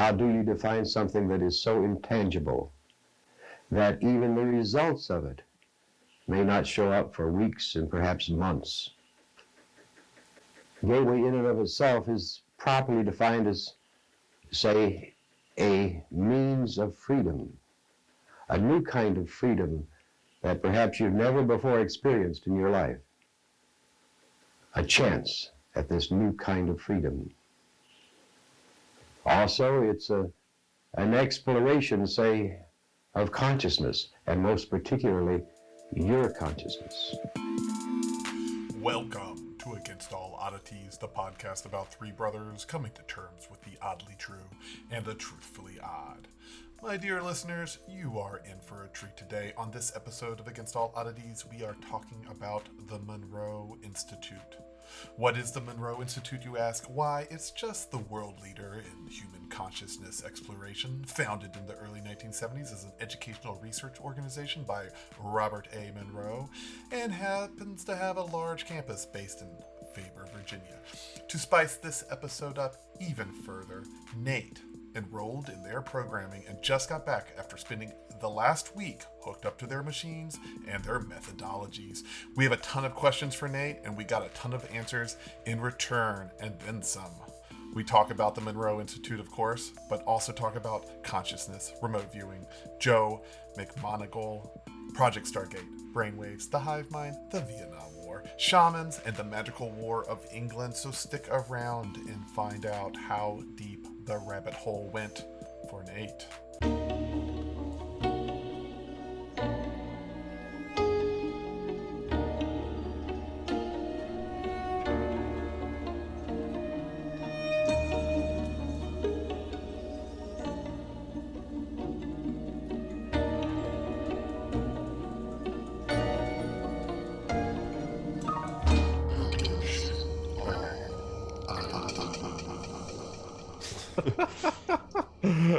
How do you define something that is so intangible that even the results of it may not show up for weeks and perhaps months? Gateway in and of itself is properly defined as, say, a means of freedom, a new kind of freedom that perhaps you've never before experienced in your life. A chance at this new kind of freedom. Also, it's an exploration, say, of consciousness, and most particularly, your consciousness. Welcome to Against All Oddities, the podcast about three brothers coming to terms with the oddly true and the truthfully odd. My dear listeners, you are in for a treat today. On this episode of Against All Oddities, we are talking about the Monroe Institute. What is the Monroe Institute, you ask? Why, it's just the world leader in human consciousness exploration, founded in the early 1970s as an educational research organization by Robert A. Monroe, and happens to have a large campus based in Faber, Virginia. To spice this episode up even further, Nate enrolled in their programming and just got back after spending the last week hooked up to their machines and their methodologies. We have a ton of questions for Nate, and we got a ton of answers in return, and then some. We talk about the Monroe Institute, of course, but also talk about consciousness, remote viewing, Joe, McMoneagle, Project Stargate, brainwaves, the hive mind, the Vietnam War, shamans, and the magical war of England. So stick around and find out how deep the rabbit hole went for Nate.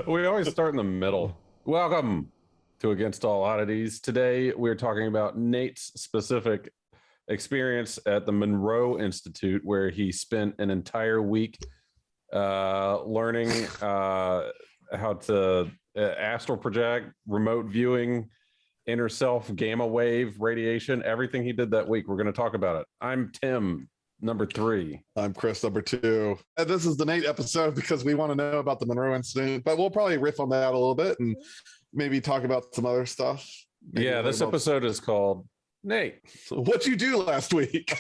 We always start in the middle. Welcome to Against All Oddities. Today, we're talking about Nate's specific experience at the Monroe Institute, where he spent an entire week learning how to astral project, remote viewing, inner self, gamma wave, radiation, everything he did that week. We're going to talk about it. I'm Tim, number 3. I'm Chris, number 2. And this is the Nate episode because we want to know about the Monroe Institute, but we'll probably riff on that a little bit and maybe talk about some other stuff. Maybe yeah, this episode is called Nate. What'd you do last week?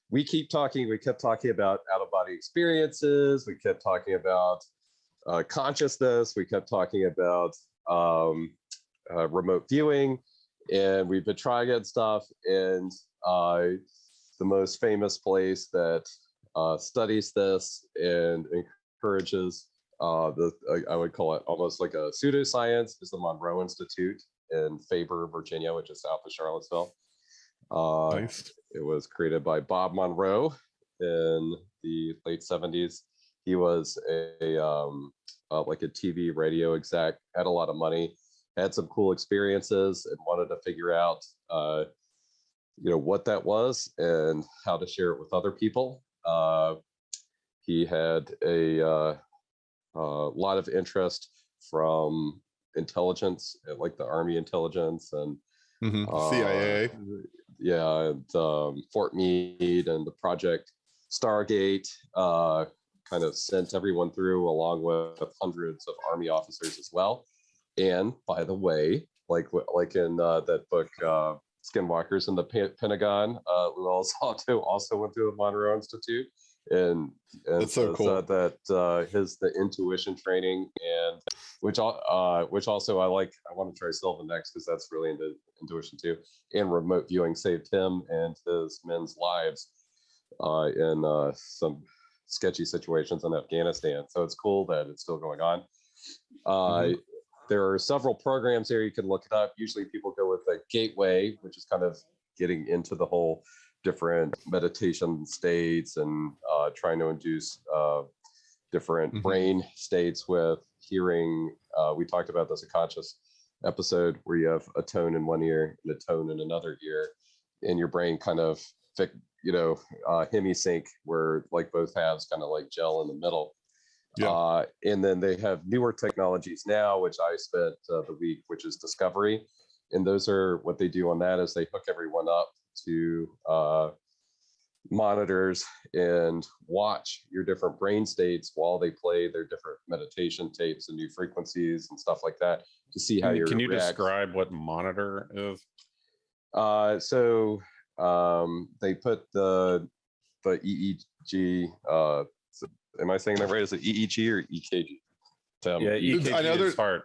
We kept talking about out-of-body experiences. We kept talking about consciousness. We kept talking about remote viewing, and we've been trying out stuff. And the most famous place that studies this and encourages I would call it almost like a pseudoscience is the Monroe Institute in Faber, Virginia, which is south of Charlottesville. Nice. It was created by Bob Monroe in the late 70s. He was like a TV radio exec, had a lot of money, had some cool experiences, and wanted to figure out what that was and how to share it with other people. He had a lot of interest from intelligence, like the Army intelligence and CIA. And Fort Meade and the Project Stargate kind of sent everyone through, along with hundreds of Army officers as well. And by the way, like in that book, Skinwalkers in the Pentagon, Louis Alto also went through the Monroe Institute, and that's so cool. That the intuition training, and which also I like. I want to try Sylvan next because that's really into intuition too. And remote viewing saved him and his men's lives in some sketchy situations in Afghanistan. So it's cool that it's still going on. There are several programs here. You can look it up. Usually people go with the Gateway, which is kind of getting into the whole different meditation states and trying to induce different brain states with hearing. We talked about this, a conscious episode where you have a tone in one ear and a tone in another ear, and your brain kind of, hemisync, where like both halves kind of like gel in the middle. And then they have newer technologies now, which I spent the week, which is Discovery. And those are what they do on that is they hook everyone up to monitors and watch your different brain states while they play their different meditation tapes and new frequencies and stuff like that to see how Can you react. describe what monitor is? So they put the EEG. Am I saying that right? Is it EEG or EKG? Yeah, EKG I know is heart.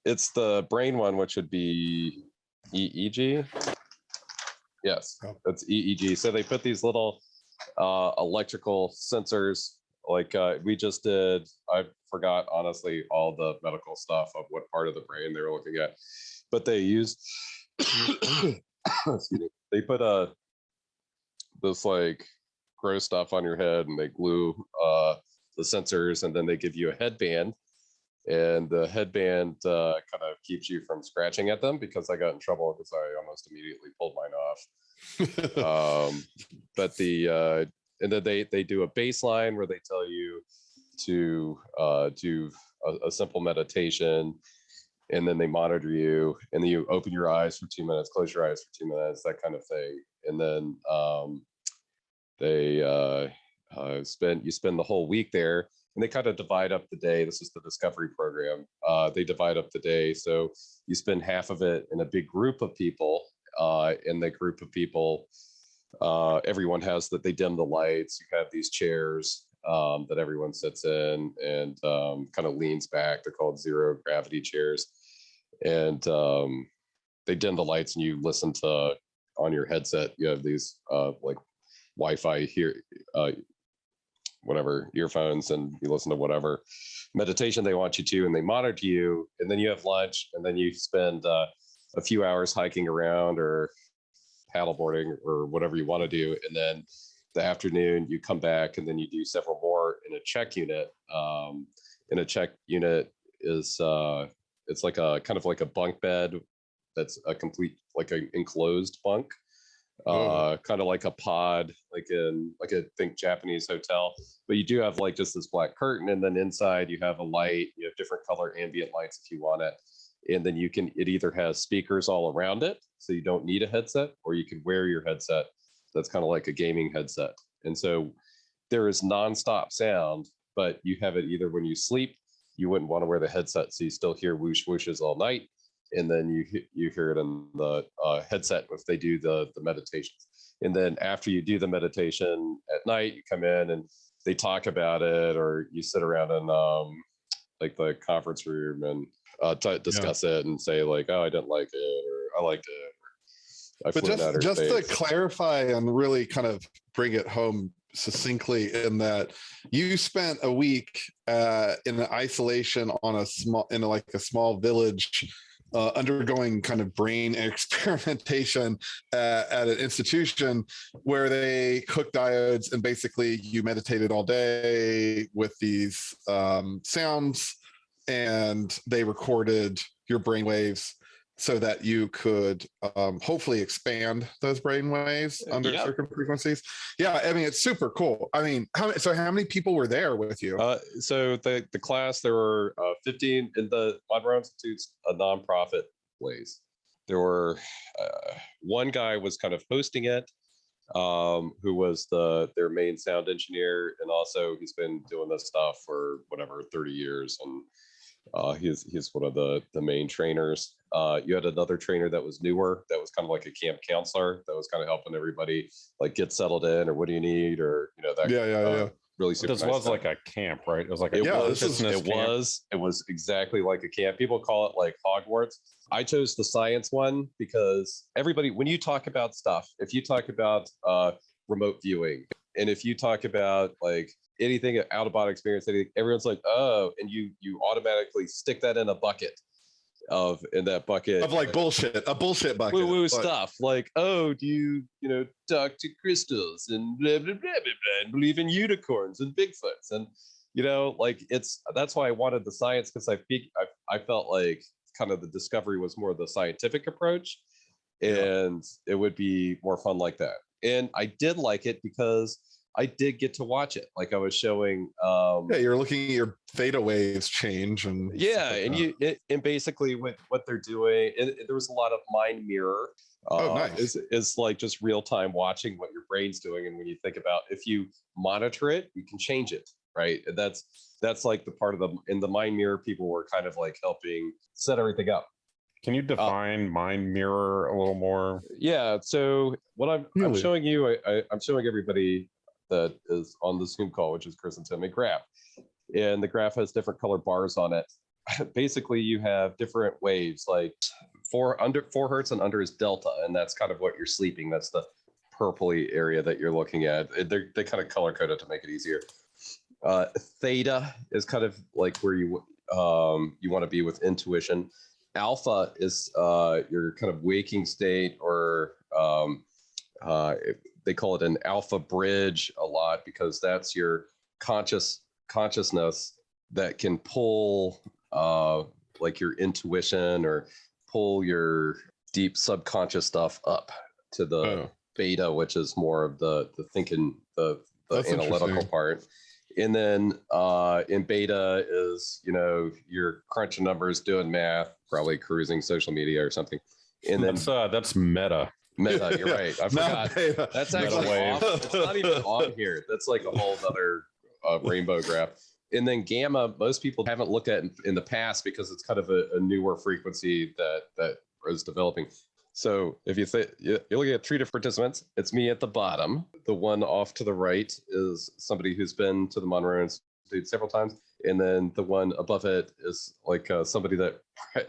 It's the brain one, which would be EEG. Yes, that's EEG. So they put these little electrical sensors. Like we just did. I forgot honestly all the medical stuff of what part of the brain they were looking at, but they used. Excuse me. They put this like gross stuff on your head, and they glue the sensors, and then they give you a headband. And the headband kind of keeps you from scratching at them, because I got in trouble because I almost immediately pulled mine off. But and then they do a baseline where they tell you to do a simple meditation, and then they monitor you, and then you open your eyes for 2 minutes, close your eyes for 2 minutes, that kind of thing. And then you spend the whole week there. And they kind of divide up the day. This is the Discovery program. They divide up the day. So you spend half of it in a big group of people. In the group of people, everyone has that they dim the lights. You have these chairs that everyone sits in and kind of leans back. They're called zero gravity chairs. And they dim the lights, and you listen to, on your headset, you have these like Wi-Fi here, whatever earphones, and you listen to whatever meditation they want you to, and they monitor you. And then you have lunch, and then you spend a few hours hiking around or paddleboarding or whatever you want to do. And then the afternoon you come back, and then you do several more in a check unit. In a check unit is it's like a kind of like a bunk bed that's a complete, like an enclosed bunk. Kind of like a pod, like a think Japanese hotel, but you do have like just this black curtain, and then inside you have a light. You have different color ambient lights if you want it, and then it either has speakers all around it, so you don't need a headset, or you can wear your headset. That's kind of like a gaming headset, and so there is nonstop sound, but you have it either when you sleep. You wouldn't want to wear the headset, so you still hear whoosh whooshes all night. And then you hear it in the headset if they do the meditations. And then after you do the meditation at night, you come in and they talk about it, or you sit around in like the conference room and discuss it and say like, oh, I didn't like it, or I liked it. But just to clarify and really kind of bring it home succinctly, in that you spent a week in isolation on a small village, undergoing kind of brain experimentation at an institution where they hooked diodes, and basically you meditated all day with these sounds, and they recorded your brain waves so that you could hopefully expand those brain waves under certain frequencies. Yeah, I mean, it's super cool. I mean, how many people were there with you? So the class, there were 15 in the Monroe Institute's a nonprofit place. There were one guy was kind of hosting it, who was their main sound engineer, and also he's been doing this stuff for whatever 30 years, and he's one of the main trainers. You had another trainer that was newer, that was kind of like a camp counselor, that was kind of helping everybody like get settled in, or what do you need, or that. Really super. This nice was stuff. like a camp, right? It was like a it was exactly like a camp. People call it like Hogwarts. I chose the science one because everybody, when you talk about stuff, if you talk about remote viewing, and if you talk about like anything out of body experience, anything, everyone's like, oh, and you automatically stick that in a bucket of like bullshit, a bullshit bucket, woo stuff, like, oh, do you talk to crystals and blah blah blah blah blah, and believe in unicorns and Bigfoots, and like that's why I wanted the science, because I felt like kind of the Discovery was more the scientific approach, and it would be more fun like that. And I did like it because I did get to watch it. Like I was showing. Yeah, you're looking at your theta waves change and Yeah, like and that. and basically what they're doing, and there was a lot of mind mirror. Oh, nice. Is like just real time watching what your brain's doing, and when you think about if you monitor it, you can change it, right? And that's like the part of the mind mirror. People were kind of like helping set everything up. Can you define mind mirror a little more? Yeah. So what I'm Really? showing you, I'm showing everybody that is on the Zoom call, which is Chris and Tim, a graph, and the graph has different color bars on it. Basically, you have different waves, like under 4 hertz and under is delta, and that's kind of what you're sleeping. That's the purpley area that you're looking at. They kind of color code it to make it easier. Theta is kind of like where you want to be with intuition. Alpha is your kind of waking state, or they call it an alpha bridge a lot, because that's your consciousness that can pull like your intuition or pull your deep subconscious stuff up to the beta, which is more of the thinking, the analytical part. And then in beta is, you're crunching numbers, doing math, probably cruising social media or something. And then that's meta. Meta, you're right. I forgot. Beta. That's actually off. It's not even on here. That's like a whole other rainbow graph. And then gamma, most people haven't looked at in the past because it's kind of a newer frequency that is developing. So if you think you're looking at 3 different participants, it's me at the bottom. The one off to the right is somebody who's been to the Monroe Institute several times. And then the one above it is like somebody that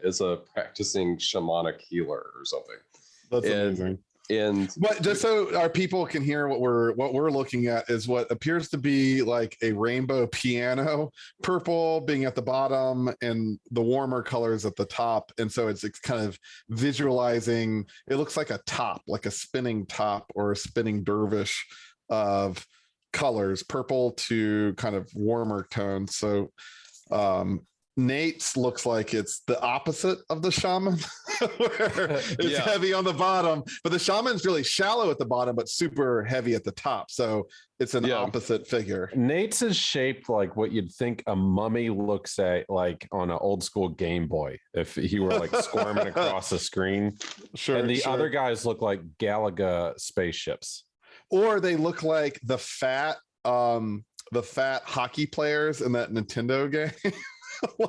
is a practicing shamanic healer or something. That's amazing. And but just so our people can hear what we're looking at is what appears to be like a rainbow piano, purple being at the bottom and the warmer colors at the top. And so it's kind of visualizing, it looks like a top, like a spinning top or a spinning dervish of colors, purple to kind of warmer tones. So Nate's looks like it's the opposite of the shaman, where it's heavy on the bottom, but the shaman's really shallow at the bottom, but super heavy at the top. So it's an opposite figure. Nate's is shaped like what you'd think a mummy looks at, like on an old school Game Boy, if he were like squirming across the screen. Sure. And the other guys look like Galaga spaceships. Or they look like the fat hockey players in that Nintendo game.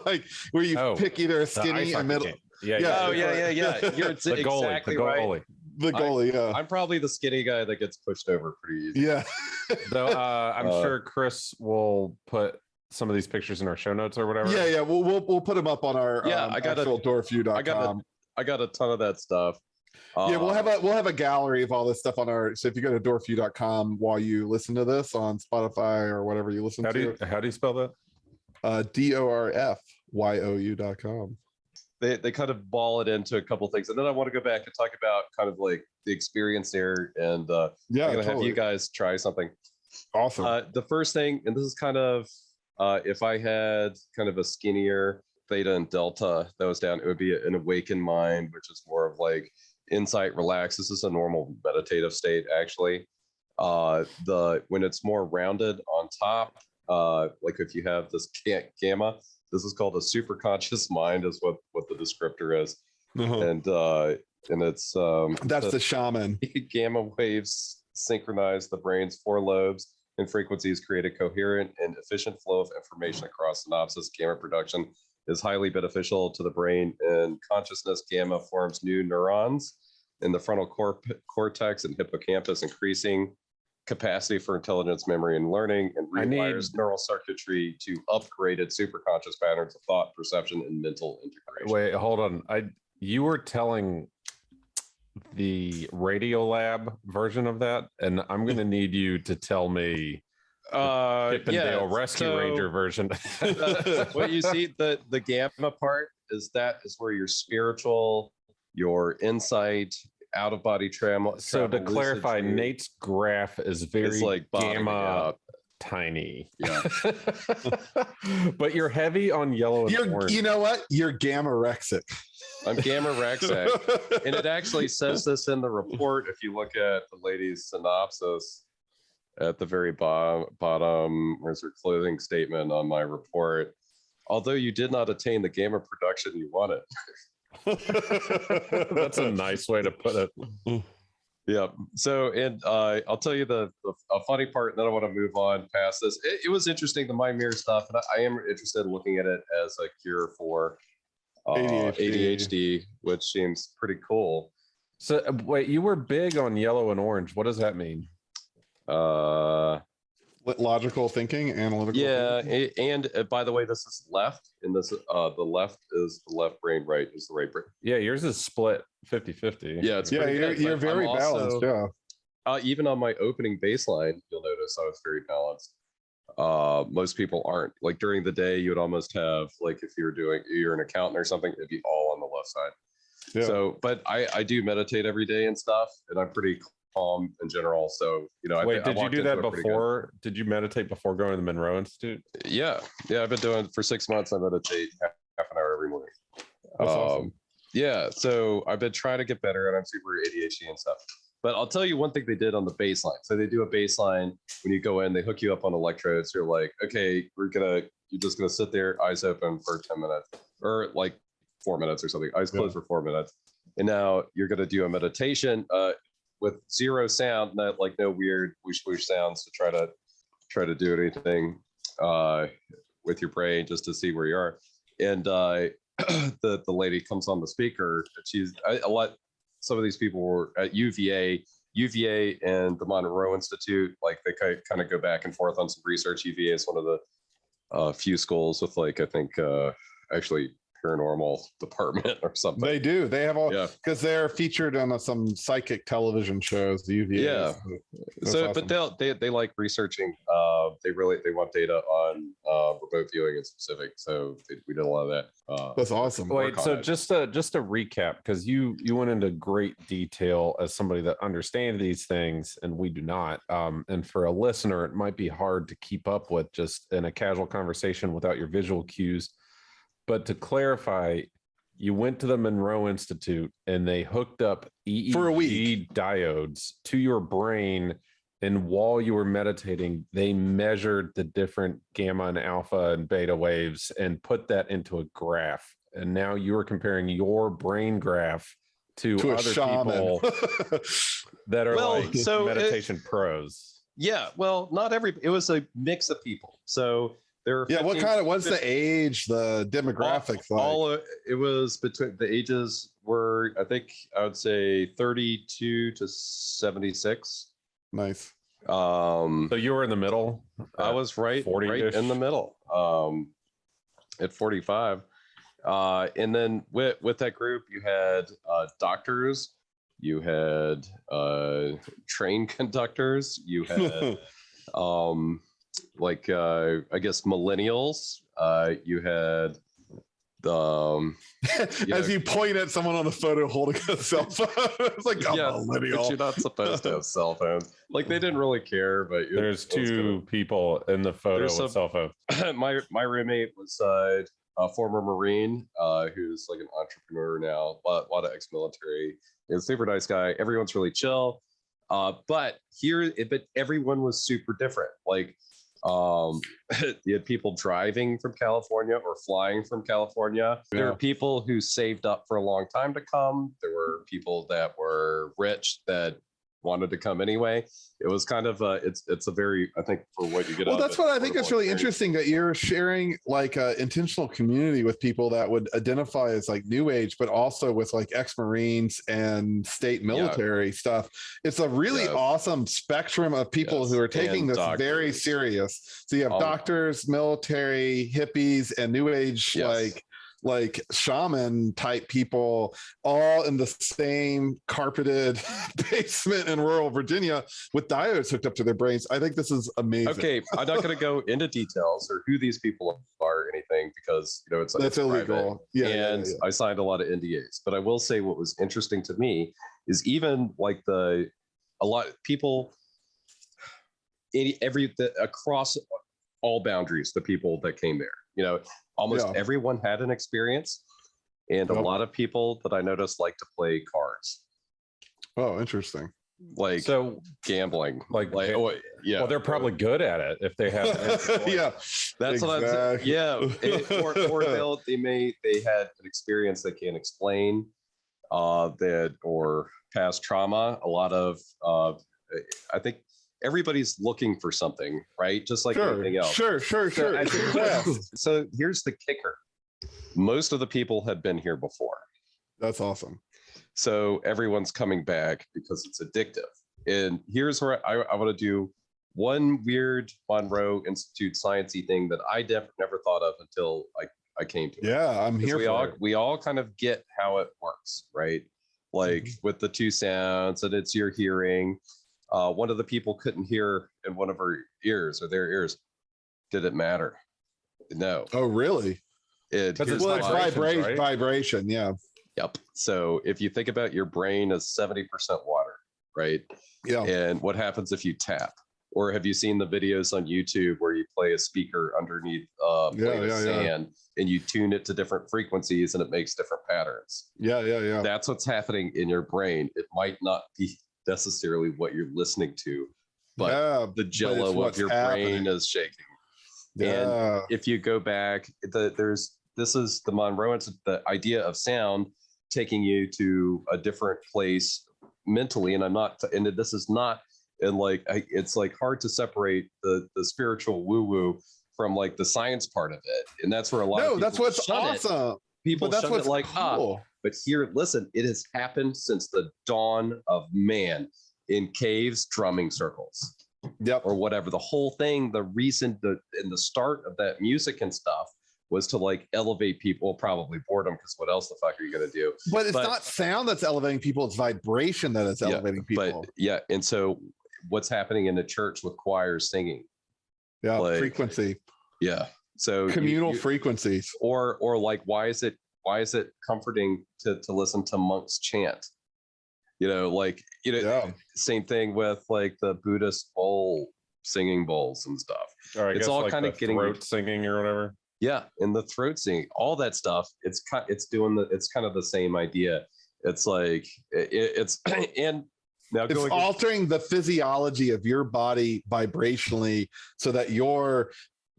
Like where you pick either a skinny and middle. Yeah. You're exactly right. The goalie, yeah. I'm probably the skinny guy that gets pushed over pretty easy. Yeah. Though I'm sure Chris will put some of these pictures in our show notes or whatever. Yeah. We'll put them up on our actual dwarfview.com. I got a ton of that stuff. We'll have a gallery of all this stuff on our. So if you go to dwarfview.com while you listen to this on Spotify or whatever you listen to. How do you spell that? DORFYOU.com. They kind of ball it into a couple things, and then I want to go back and talk about kind of like the experience there, and I'm gonna have you guys try something. Awesome. The first thing, and this is kind of if I had kind of a skinnier theta and delta that was down, it would be an awakened mind, which is more of like insight, relax. This is a normal meditative state, actually. When it's more rounded on top, like if you have this gamma, this is called a superconscious mind, is what the descriptor is. And it's that's the shaman. Gamma waves synchronize the brain's 4 lobes and frequencies, create a coherent and efficient flow of information across synapses. Gamma production is highly beneficial to the brain, and consciousness. Gamma forms new neurons in the frontal cortex and hippocampus, increasing capacity for intelligence, memory, and learning, and rewires neural circuitry to upgraded superconscious patterns of thought, perception, and mental integration. Wait, hold on. You were telling the Radiolab version of that, and I'm going to need you to tell me Chippendale Rescue Ranger version. What you see, the gamma part is where your spiritual, your insight, out of body trauma. So to clarify, Nate's graph is very like gamma tiny. Yeah. But you're heavy on yellow and orange. You know what? You're gamma rexic. I'm gamma rexic. And it actually says this in the report. If you look at the lady's synopsis, at the very bottom, where's your closing statement on my report? Although you did not attain the game of production you wanted. That's a nice way to put it. Yeah. So, and I'll tell you a funny part, and then I want to move on past this. It was interesting, the mind mirror stuff, and I am interested in looking at it as a cure for ADHD, which seems pretty cool. So wait, you were big on yellow and orange. What does that mean? Logical thinking, analytical. Yeah, thinking. and by the way, this is left, and this the left is the left brain, right is the right brain. Yeah, yours is split 50-50. Yeah, it's Yeah, pretty good, you're but very I'm balanced. also, Yeah. even on my opening baseline, you'll notice I was very balanced. Most people aren't. Like during the day, you would almost have, like, if you're an accountant or something, it'd be all on the left side. Yeah. So, but I do meditate every day and stuff, and I'm pretty calm in general. So, Wait, I did you walked do into that it pretty good. before? Did you meditate before going to the Monroe Institute? Yeah, I've been doing it for 6 months. I meditate half an hour every morning. That's awesome. Yeah, so I've been trying to get better, and I'm super ADHD and stuff. But I'll tell you one thing they did on the baseline. So they do a baseline when you go in. They hook you up on electrodes. You're like, okay, you're just gonna sit there, eyes open for 10 minutes, or like 4 minutes or something. Eyes closed for 4 minutes, and now you're gonna do a meditation with zero sound, not like no weird whoosh whoosh sounds to try to do anything with your brain, just to see where you are. And the lady comes on the speaker. She's some of these people were at UVA and the Monroe Institute. Like they kind of go back and forth on some research. UVA is one of the few schools with, like, I think actually paranormal department or something. They do. They have all, Yeah. because they're featured on some psychic television shows. The UVA. Yeah. So, awesome. but they like researching. They want data on remote viewing in specific. So we did a lot of that. That's awesome. Wait, so just to recap, because you went into great detail as somebody that understands these things, and we do not. And for a listener, it might be hard to keep up with just in a casual conversation without your visual cues. But to clarify, you went to the Monroe Institute and they hooked up EEG For a week. diodes to your brain. And while you were meditating, they measured the different gamma and alpha and beta waves and put that into a graph. And now you are comparing your brain graph to a other shaman. people that are Well, like so meditation pros. Yeah, well, not every. It was a mix of people. So there are. Yeah. What's the age, the demographics like? It was between the ages were, I think I would say 32 to 76. Nice. So you were in the middle. I was right 40-ish? in the middle. At 45. And then with that group, you had doctors, you had train conductors, you had I guess millennials, you had as you point at someone on the photo holding a cell phone. It's like, millennial. But you're not supposed to have cell phones. Like, they didn't really care, but There's two people in the photo with cell phones. my roommate was a former Marine who's like an entrepreneur now, a lot of ex-military. He's a super nice guy. Everyone's really chill. But everyone was super different. Like, you had people driving from California or flying from California. There were people who saved up for a long time to come. There were people that were rich that wanted to come anyway. It was kind of it's a very, I think, for what you get. Well, that's what I think is really interesting, that you're sharing like a intentional community with people that would identify as like new age, but also with like ex-Marines and state military stuff. It's a really awesome spectrum of people who are taking this very serious. So you have doctors, military, hippies, and new age, like shaman type people, all in the same carpeted basement in rural Virginia with diodes hooked up to their brains. I think this is amazing. Okay, I'm not going to go into details or who these people are or anything, because that's illegal. Private, I signed a lot of NDAs. But I will say what was interesting to me is even like a lot of people across all boundaries, the people that came there, almost everyone had an experience, and a lot of people that I noticed like to play cards. Oh, interesting. like So gambling, like, yeah. well, they're probably good at it if they have. Yeah, That's what I'm saying. Yeah, or they had an experience they can't explain, that or past trauma. A lot of I think everybody's looking for something, right? Just like anything else. Sure. I think so here's the kicker. Most of the people had been here before. That's awesome. So everyone's coming back because it's addictive. And here's where I want to do one weird Monroe Institute sciencey thing that I never thought of until I came to it. Yeah, I'm here for it. We all kind of get how it works, right? Like with the two sounds, and it's your hearing. One of the people couldn't hear in one of her ears or their ears. Did it matter? No. Oh, really? It's vibration. Yeah. Yep. So if you think about your brain as 70% water, right? Yeah. And what happens if you tap? Or have you seen the videos on YouTube where you play a speaker underneath sand and you tune it to different frequencies and it makes different patterns? Yeah. That's what's happening in your brain. It might not be necessarily what you're listening to, but the jello of your brain is shaking. Yeah. And if you go back, this is the Monroe, it's the idea of sound taking you to a different place mentally. And this is not, and it's like hard to separate the spiritual woo-woo from like the science part of it. And that's where a lot of people that's what's awesome. People shun it like, cool. But here, listen, it has happened since the dawn of man in caves, drumming circles. Yep. Or whatever. The whole thing, the reason in the start of that music and stuff was to like elevate people, probably boredom, because what else the fuck are you going to do? But it's not sound that's elevating people, it's vibration that is elevating people. But and so what's happening in the church with choirs singing? Yeah, frequency. Yeah. So communal frequencies. Or like why is it comforting to listen to monks chant? Same thing with like the Buddhist singing bowls and stuff. Or it's all like kind of getting throat singing or whatever. Yeah, and the throat singing, all that stuff. It's kind of the same idea. It's like it's and now it's altering the physiology of your body vibrationally so that your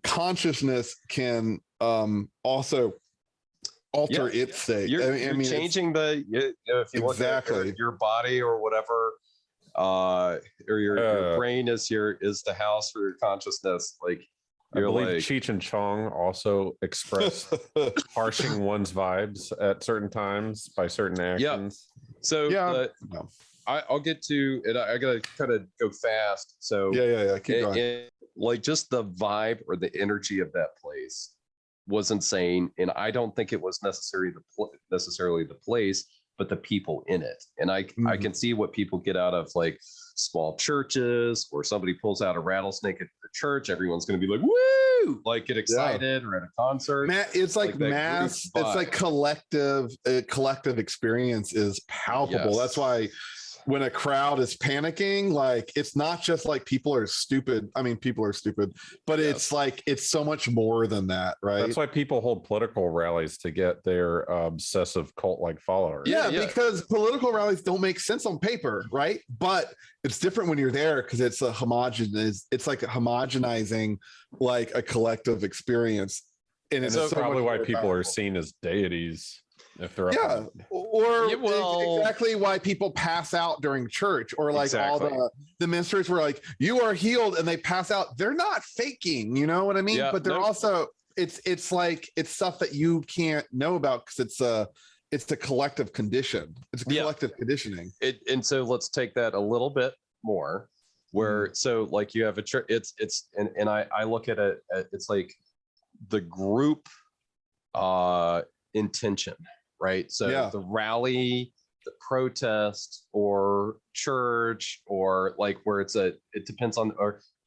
consciousness can also alter its state. You're changing if you look at your body or whatever, or your brain is the house for your consciousness. Like I believe Cheech and Chong also express harshing one's vibes at certain times by certain actions. Yeah. So I'll get to it. I gotta kind of go fast. So keep going. Like just the vibe or the energy of that place was insane, and I don't think it was necessarily the place, but the people in it. And I can see what people get out of like small churches, or somebody pulls out a rattlesnake at the church. Everyone's going to be like, woo, like get excited, or at a concert. It's like mass. It's like collective experience is palpable. Yes. That's why when a crowd is panicking, like it's not just like people are stupid. I mean, people are stupid, but it's like it's so much more than that, right? That's why people hold political rallies to get their obsessive cult-like followers. Yeah, because political rallies don't make sense on paper, right? But it's different when you're there because it's a homogenous. It's like homogenizing like a collective experience, and it's that's so probably why people powerful. are seen as deities. If they're exactly why people pass out during church, or like all the ministers were like, you are healed, and they pass out. They're not faking, you know what I mean? But they're also it's like it's stuff that you can't know about because it's a collective condition. It's a collective conditioning. And so let's take that a little bit more where so like you have a church, and I look at it, it's like the group intention. Right. So the rally, the protest, or church, or like where it depends on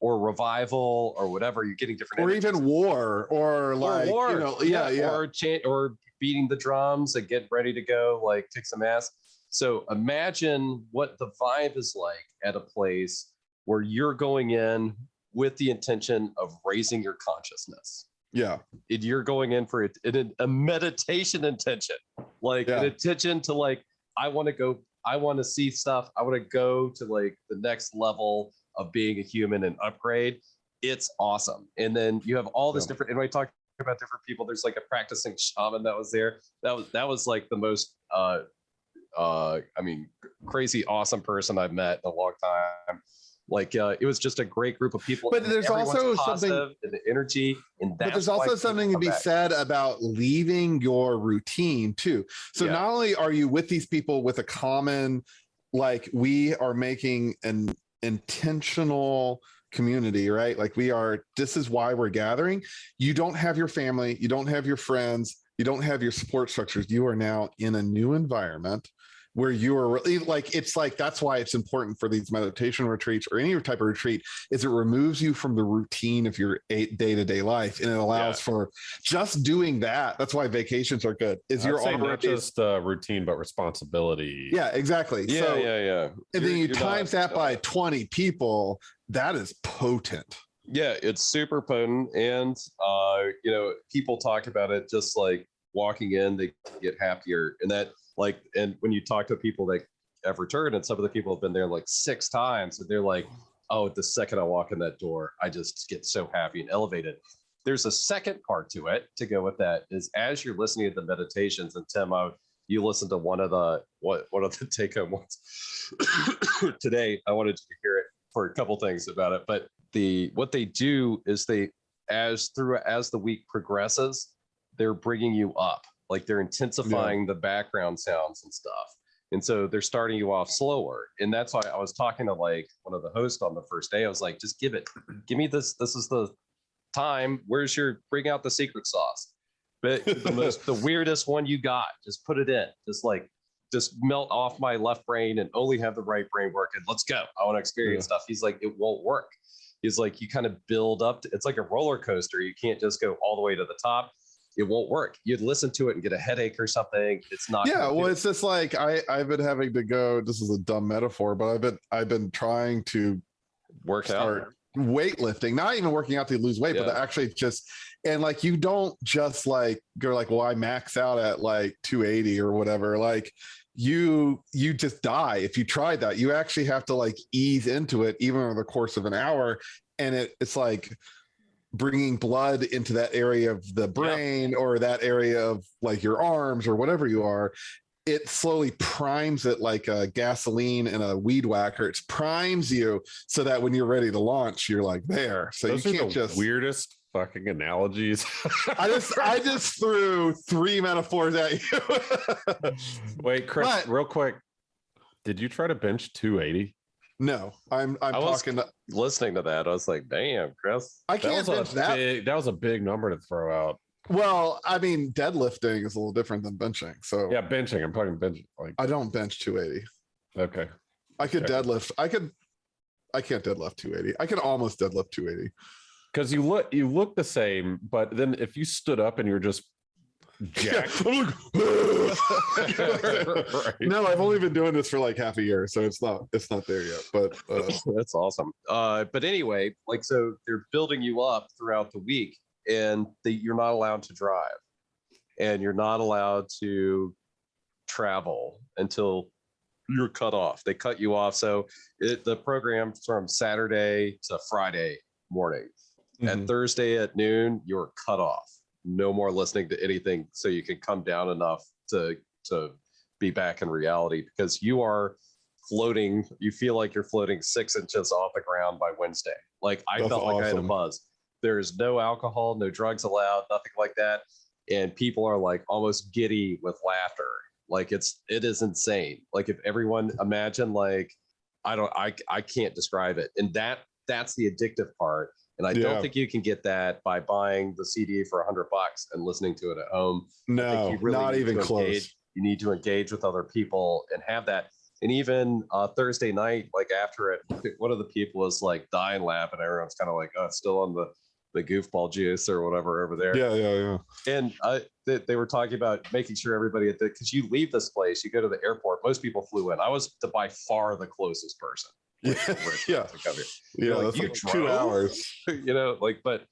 or revival or whatever, you're getting different or even war or like war. Or chant or beating the drums and get ready to go, like kick some ass. So imagine what the vibe is like at a place where you're going in with the intention of raising your consciousness. Yeah. You're going in for a meditation intention, like an intention to like, I want to go I want to see stuff. I want to go to like the next level of being a human and upgrade. It's awesome. And then you have all this different, and when I talk about different people, there's like a practicing shaman that was there. That was like the most I mean, crazy awesome person I've met in a long time. Like it was just a great group of people. But there's also something in the energy, and but there's also something to be said about leaving your routine too. So not only are you with these people with a common, like we are making an intentional community, right? Like this is why we're gathering. You don't have your family, you don't have your friends, you don't have your support structures. You are now in a new environment where you are really like, it's like, that's why it's important for these meditation retreats or any type of retreat, is it removes you from the routine of your day-to-day life. And it allows for just doing that. That's why vacations are good. Is you're already not just routine, but responsibility. Yeah, exactly. Yeah, so, yeah. And then you times that by 20 people, that is potent. Yeah, it's super potent. And, you know, people talk about it just like walking in, they get happier. And that, like, and when you talk to people that have returned, and some of the people have been there like 6 times, and they're like, oh, the second I walk in that door, I just get so happy and elevated. There's a second part to it to go with that, is as you're listening to the meditations, and Tim, you listened to one of the take-home ones today. I wanted you to hear it for a couple things about it, but what they do is as the week progresses, they're bringing you up. Like they're intensifying the background sounds and stuff. And so they're starting you off slower. And that's why I was talking to like one of the hosts on the first day. I was like, just give me this. This is the time. Bring out the secret sauce. But the weirdest one you got, just put it in. Just melt off my left brain and only have the right brain working. Let's go. I want to experience stuff. He's like, it won't work. He's like, you kind of build up. It's like a roller coaster. You can't just go all the way to the top. It won't work. You'd listen to it and get a headache or something. It's not. Yeah, well, it's just like I've been having to go. This is a dumb metaphor, but I've been trying to start weightlifting. Not even working out to lose weight, but actually just, and like you don't just like go like, well, I max out at like 280 or whatever. Like you just die if you try that. You actually have to like ease into it, even over the course of an hour, and it's like bringing blood into that area of the brain or that area of like your arms or whatever you are. It slowly primes it like a gasoline and a weed whacker. It primes you so that when you're ready to launch, you're like there. So those you can't just weirdest fucking analogies. I just threw 3 metaphors at you. Wait, Chris, real quick. Did you try to bench 280? No, I'm talking to listening to that. I was like, damn, Chris. I can't bench that. That was a big number to throw out. Well, I mean, deadlifting is a little different than benching. So yeah, benching. I'm talking benching. Like I don't bench 280. Okay. I could deadlift. I can't deadlift 280. I can almost deadlift 280. Because you look the same, but then if you stood up and you're just jacked. Right. No, I've only been doing this for like half a year, so it's not there yet. But that's awesome. But anyway, like, so they're building you up throughout the week, and you're not allowed to drive, and you're not allowed to travel until you're cut off. They cut you off. So the program from Saturday to Friday morning. And Thursday at noon, you're cut off. No more listening to anything, so you can come down enough to be back in reality, because you are floating. You feel like you're floating 6 inches off the ground by Wednesday. Like I felt like I had a buzz. There's no alcohol, no drugs allowed, nothing like that. And people are like almost giddy with laughter. Like it is insane. Like if everyone imagine, like, I can't describe it. And that's the addictive part. And I don't think you can get that by buying the CD for $100 and listening to it at home. No, not even close. You need to engage with other people and have that. And even Thursday night, like after it, one of the people was like dying laughing. Everyone's kind of like, oh, it's still on the goofball juice or whatever over there. Yeah. And they were talking about making sure everybody, because you leave this place, you go to the airport. Most people flew in. I was by far the closest person. Yeah. To come here. Yeah, like, that's you like drove? 2 hours. Like, but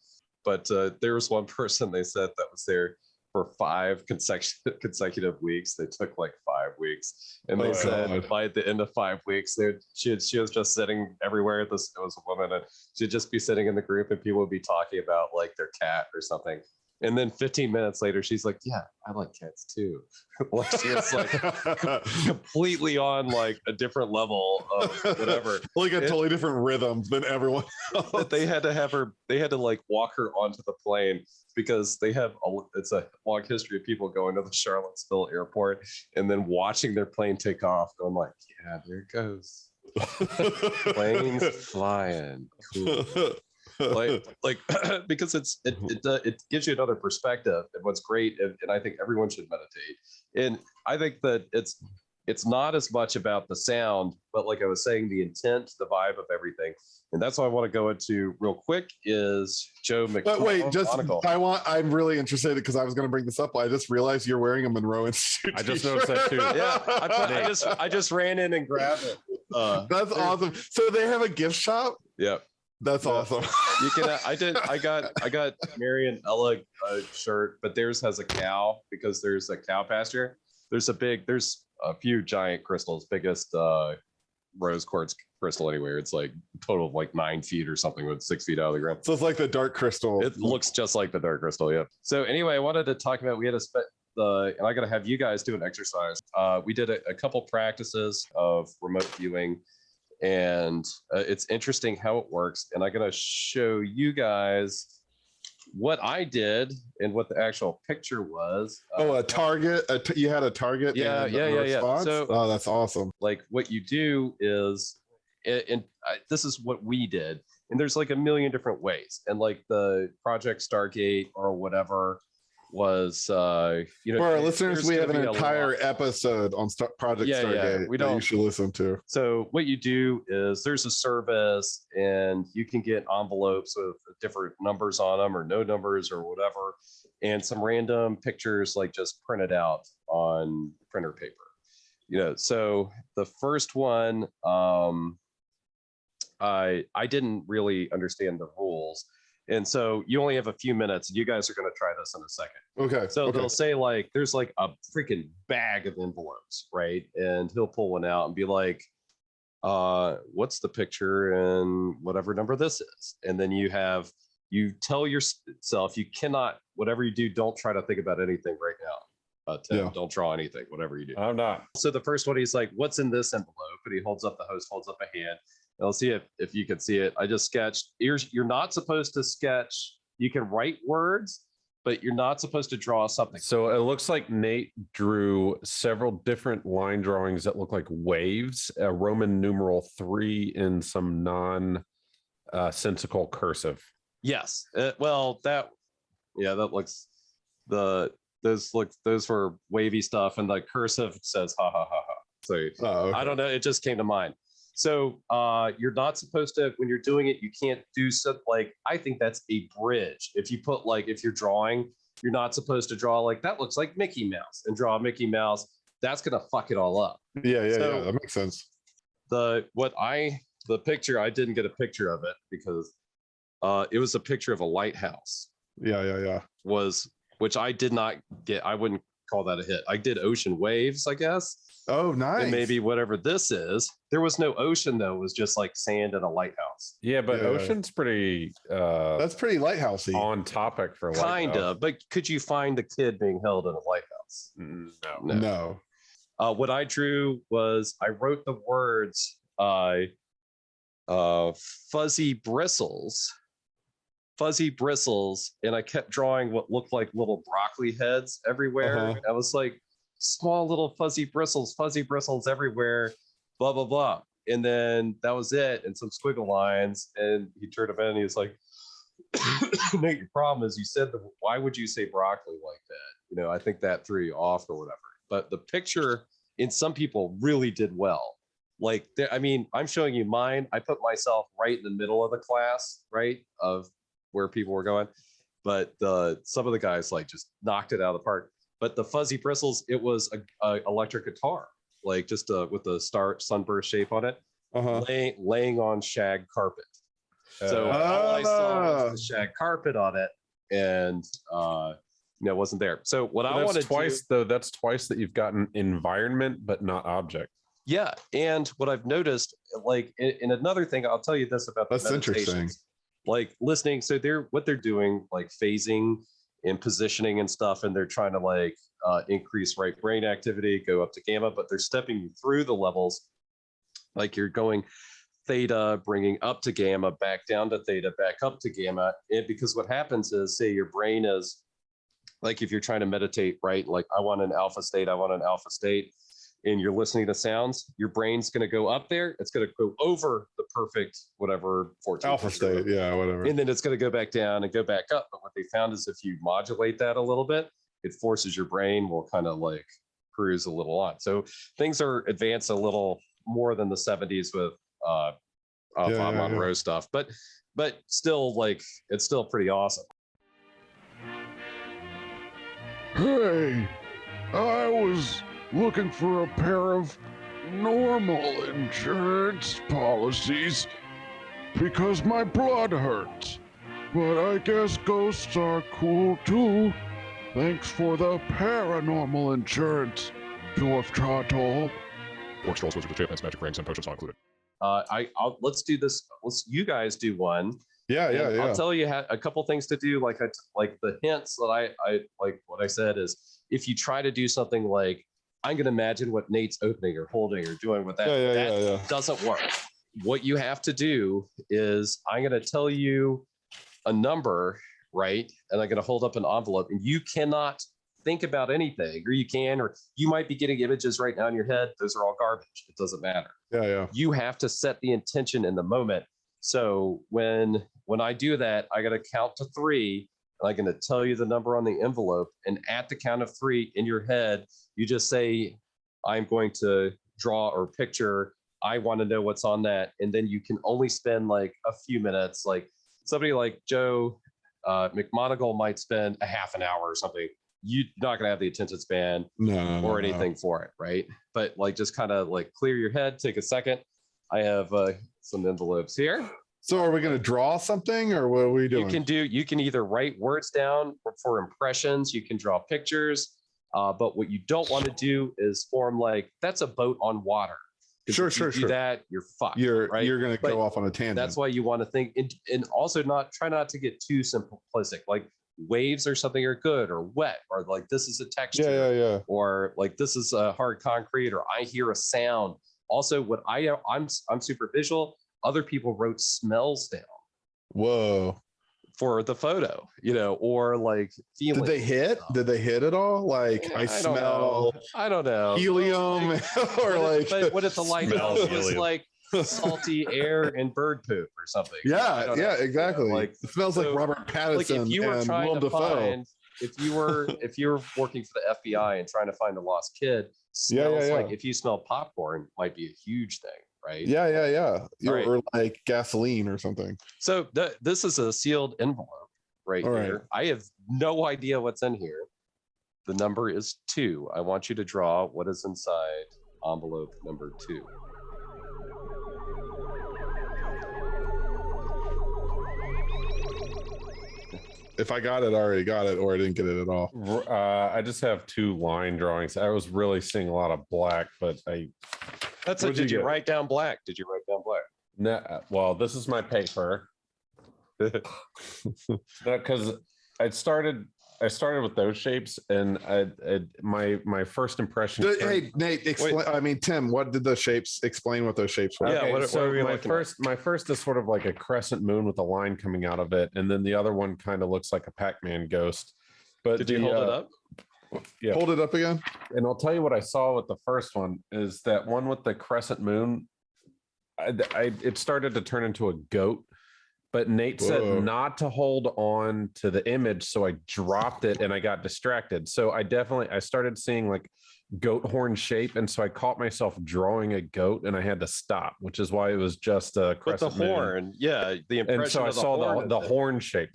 there was one person they said that was there for 5 consecutive weeks. They took like 5 weeks, and they said God. by the end of 5 weeks, she was just sitting everywhere. It was a woman, and she'd just be sitting in the group, and people would be talking about like their cat or something. And then 15 minutes later, she's like, "Yeah, I like cats too." Like she was like completely on like a different level of whatever. Like a totally different rhythm than everyone else. But they had to like walk her onto the plane because it's a long history of people going to the Charlottesville airport and then watching their plane take off, going like, "Yeah, there it goes. Planes flying. Cool." like because it gives you another perspective, and what's great, and I think everyone should meditate. And I think that it's not as much about the sound, but like I was saying, the intent, the vibe of everything. And that's what I want to go into real quick is Joe McMoneagle. But wait, I'm really interested because I was going to bring this up. I just realized you're wearing a Monroe Institute. I just noticed that too. Yeah, I just ran in and grabbed it. That's awesome. So they have a gift shop. Yeah. That's awesome. You can. I got Mary and Ella a shirt, but theirs has a cow because there's a cow pasture. There's a few giant crystals, biggest rose quartz crystal anywhere. It's like a total of like 9 feet or something with 6 feet out of the ground. So it's like the dark crystal. It looks just like the dark crystal. Yeah. So anyway, I wanted to talk about, we had and I got to have you guys do an exercise. We did a couple practices of remote viewing. And it's interesting how it works. And I'm going to show you guys what I did and what the actual picture was. A target. You had a target. Yeah. So, that's awesome. Like what you do is, this is what we did. And there's like a million different ways. And like the Project Stargate or whatever was, for our listeners, we have an entire episode on Project Stargate that you should listen to. So what you do is there's a service and you can get envelopes with different numbers on them or no numbers or whatever, and some random pictures like just printed out on printer paper. So the first one, I didn't really understand the rules. And so you only have a few minutes. You guys are going to try this in a second. Okay. So they'll say like, there's like a freaking bag of envelopes, right? And he'll pull one out and be like, what's the picture and whatever number this is. And then you tell yourself, you cannot, whatever you do, don't try to think about anything right now. Tim, don't draw anything, whatever you do. I'm not. So the first one, he's like, what's in this envelope? And he holds up, the host holds up a hand. I'll see if you can see it. I just sketched. You're not supposed to sketch. You can write words, but you're not supposed to draw something. So it looks like Nate drew several different line drawings that look like waves, a Roman numeral 3 in some non-sensical cursive. Yes. That looks those were wavy stuff, and the cursive says ha ha ha ha. So okay. I don't know. It just came to mind. So you're not supposed to, when you're doing it, you can't do something like, I think that's a bridge. If you put like, if you're drawing, you're not supposed to draw like, that looks like Mickey Mouse, and draw a Mickey Mouse. That's going to fuck it all up. Yeah, that makes sense. The picture, I didn't get a picture of it because it was a picture of a lighthouse. Yeah. Which I did not get. I wouldn't call that a hit. I did ocean waves, I guess. Oh, nice. And maybe whatever this is. There was no ocean though. It was just like sand and a lighthouse. Yeah, but ocean's pretty. That's pretty lighthousey. On topic for kinda. But could you find the kid being held in a lighthouse? No. What I drew was I wrote the words fuzzy bristles, and I kept drawing what looked like little broccoli heads everywhere. I was like, small little fuzzy bristles everywhere, blah blah blah. And then that was it, and some squiggle lines. And he turned up and he was like, Nate, your problem is you said why would you say broccoli like that? I think that threw you off or whatever. But the picture in some people really did well. Like, I'm showing you mine. I put myself right in the middle of the class, right, of where people were going. But some of the guys like just knocked it out of the park. But the fuzzy bristles, it was a electric guitar, like just with a sunburst shape on it, laying on shag carpet. So all I saw was the shag carpet on it, and wasn't there. So what I That's want to twice do, though. That's twice that you've gotten environment, but not object. yeah. And what I've noticed, like, in another thing, I'll tell you this about the That's interesting. meditations. Like listening, so what they're doing, like phasing and positioning and stuff, and they're trying to like increase right brain activity, go up to gamma, but they're stepping you through the levels. Like you're going theta, bringing up to gamma, back down to theta, back up to gamma. And because what happens is, say your brain is like, if you're trying to meditate, right? Like I want an alpha state, and you're listening to sounds, your brain's going to go up there. It's going to go over the perfect, whatever, 14 Alpha state. Yeah, whatever. and then it's going to go back down and go back up. But what they found is if you modulate that a little bit, it forces your brain will kind of like cruise a little on. So things are advanced a little more than the 70s with Monroe stuff, but still, like, it's still pretty awesome. Hey, I was looking for a pair of normal insurance policies because my blood hurts. But I guess ghosts are cool too. Thanks for the paranormal insurance, Dwarf Trottle. Orcs, trolls, wizards, enchantments, magic rings, and potions all included. Let's do this. You guys do one. Yeah. I'll tell you a couple things to do. Like the hints that I like. What I said is, if you try to do something like, I'm going to imagine what Nate's opening or holding or doing with that, doesn't work. What you have to do is, I'm going to tell you a number, right? And I'm going to hold up an envelope, and you cannot think about anything, or you might be getting images right now in your head. Those are all garbage. It doesn't matter. Yeah. You have to set the intention in the moment. So when I do that, I got to count to 3, and I'm going to tell you the number on the envelope. And at the count of 3 in your head, you just say, I'm going to draw or picture. I want to know what's on that. And then you can only spend like a few minutes. Like somebody like Joe McMoneagle might spend a half an hour or something. You're not going to have the attention span or anything for it, right? But like, just kind of like clear your head, take a second. I have some envelopes here. So are we going to draw something, or what are we doing? You can either write words down for impressions. You can draw pictures. But what you don't want to do is form like, that's a boat on water. Sure. Do that, you're fucked. You're right? going to go off on a tangent. That's why you want to think, and also try not to get too simplistic. Like waves or something are good, or wet, or like this is a texture, yeah. or like this is a hard concrete, or I hear a sound. Also, what I'm super visual. Other people wrote smells down. Whoa. For the photo, or like feeling. Did they hit at all? Like, I smell. I don't know. Helium, but what if the lighthouse was like salty air and bird poop or something? Yeah, exactly. Like, it smells like Robert Pattinson. Like if you were trying Willem to Dafoe. find, if you were working for the FBI and trying to find a lost kid, smells like, if you smell popcorn, might be a huge thing. Right? Yeah. Right. Or like gasoline or something. So this is a sealed envelope right here. I have no idea what's in here. The number is 2. I want you to draw what is inside envelope number 2. If I got it, I already got it, or I didn't get it at all. I just have 2 line drawings. I was really seeing a lot of black, but Did you write down black? No, well, this is my paper. Because I started with those shapes, and my first impression. Hey, Nate, Tim, what did the shapes explain? What those shapes were? Yeah, okay, what are we my first is sort of like a crescent moon with a line coming out of it, and then the other one kind of looks like a Pac-Man ghost. But did you hold it up? Yeah. Hold it up again. And I'll tell you what I saw with the first one is that one with the crescent moon. It started to turn into a goat, but Nate said not to hold on to the image, so I dropped it and I got distracted. So I started seeing like goat horn shape, and so I caught myself drawing a goat, and I had to stop, which is why it was just a crescent moon. Horn, yeah, the impression. And so I saw the horn shape,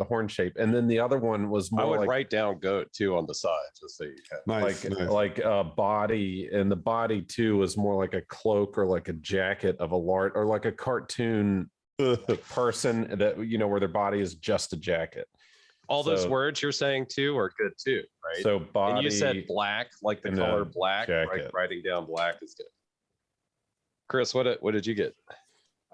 and then the other one was more. I would like, write down goat too on the side, just so you can. Like a body, and the body too was more like a cloak or like a jacket of a large, or like a cartoon person that where their body is just a jacket. All those So- words you're saying too are good too, right? So body. and you said black, like the and color a black, like jacket. writing down black is good. Chris, what did you get?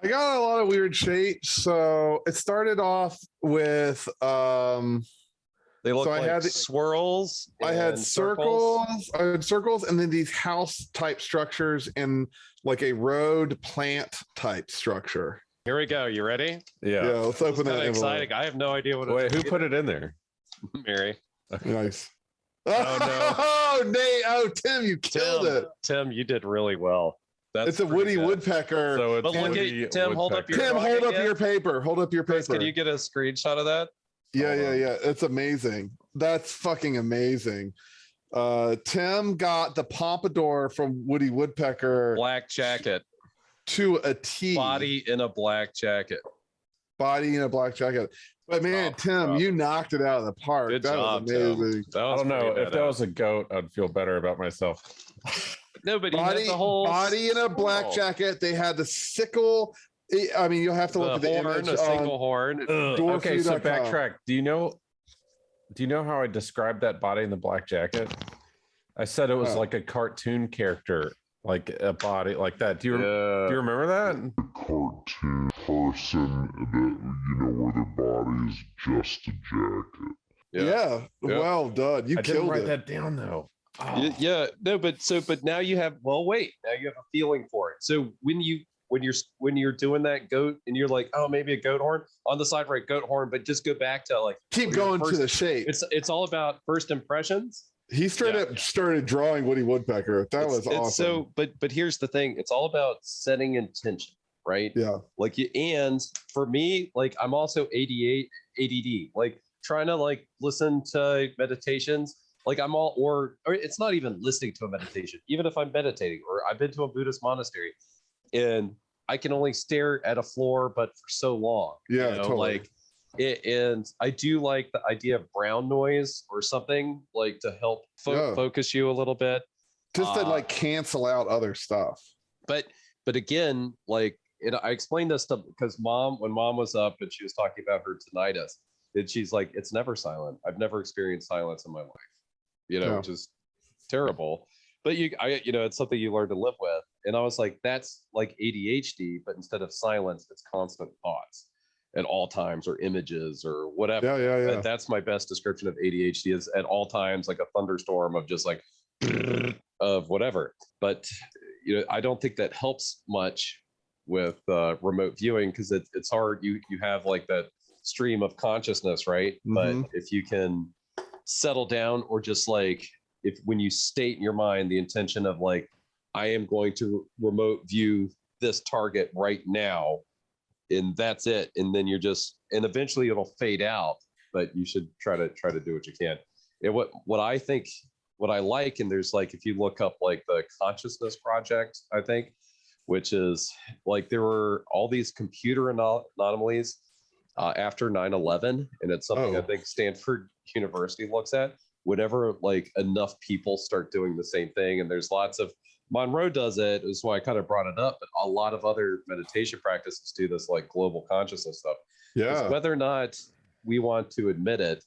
I got a lot of weird shapes. So it started off with They look So I like had- swirls. I had and circles, and then these house type structures and like a road plant type structure. Here we go. You ready? Yeah. Yeah, let's This is open kind that of envelope. exciting. I have no idea what. Wait, who put it in there? Mary? Nice. Oh, no. Oh, Nate. Oh, Tim, you killed it. Tim, you did really well. That's It's a pretty Woody good. Woodpecker. So it's But look Woody at Tim. Hold up your. Woodpecker. Tim, drawing hold up again. your paper. Hold up your Chris, paper. can you get a screenshot of that? Yeah, Hold yeah, on. yeah. It's amazing. That's fucking amazing. Tim got the pompadour from Woody Woodpecker Black jacket, to a T. body in a black jacket. Body in a black jacket. But man, Oh, Tim, wow. you knocked it out of the park. Good that job, was Tim. amazing. That I was don't know. pretty If that badass. was a goat, I'd feel better about myself. No, but he had Body, the whole body in a black swirl. jacket. They had the sickle. I mean, you'll have to look at the horn, image a on single horn. Okay, so Dwarfview.com. backtrack. Do you know how I described that body in the black jacket? I said it was Oh. like a cartoon character, like a body like that. Do you Yeah. remember that? Cartoon person that, where their body is just a jacket. Yeah. Well done. You I didn't killed write it. that down though. Oh. Yeah, no, but now you have. Well, wait, now you have a feeling for it. So when you're doing that goat and you're like, oh, maybe a goat horn on the side, right? Goat horn, but just go back to like Keep your going to first- the shape. It's all about first impressions. He straight Yeah. up started drawing Woody Woodpecker. That was awesome. So, but here's the thing: it's all about setting intention, right? yeah. Like you, and for me, like I'm also ADD, like trying to like listen to meditations. Like I'm all, or it's not even listening to a meditation. Even if I'm meditating, or I've been to a Buddhist monastery, and I can only stare at a floor, but for so long. Yeah, totally. Like it, and I do like the idea of brown noise or something like to help Yeah. focus you a little bit. Just to Uh, like cancel out other stuff. But again, like I explained this to because when mom was up and she was talking about her tinnitus, and she's like, it's never silent. I've never experienced silence in my life, Yeah. which is terrible. But it's something you learn to live with. And I was like, that's like ADHD, but instead of silence, it's constant thoughts at all times or images or whatever. Yeah. That's my best description of ADHD is at all times like a thunderstorm of just like of whatever. But I don't think that helps much with remote viewing because it's hard. You have like that stream of consciousness, right? Mhm. But if you can settle down or just like when you state in your mind the intention of like I am going to remote view this target right now, and that's it, and then and eventually it'll fade out, but you should try to do what you can. And what I think, what I like, and there's like if you look up like the Consciousness Project, I think, which is like there were all these computer anomalies after 9/11, and it's something I Oh. think Stanford University looks at whenever like enough people start doing the same thing, and there's lots of Monroe does it, is why I kind of brought it up, but a lot of other meditation practices do this like global consciousness stuff. Yeah. Whether or not we want to admit it,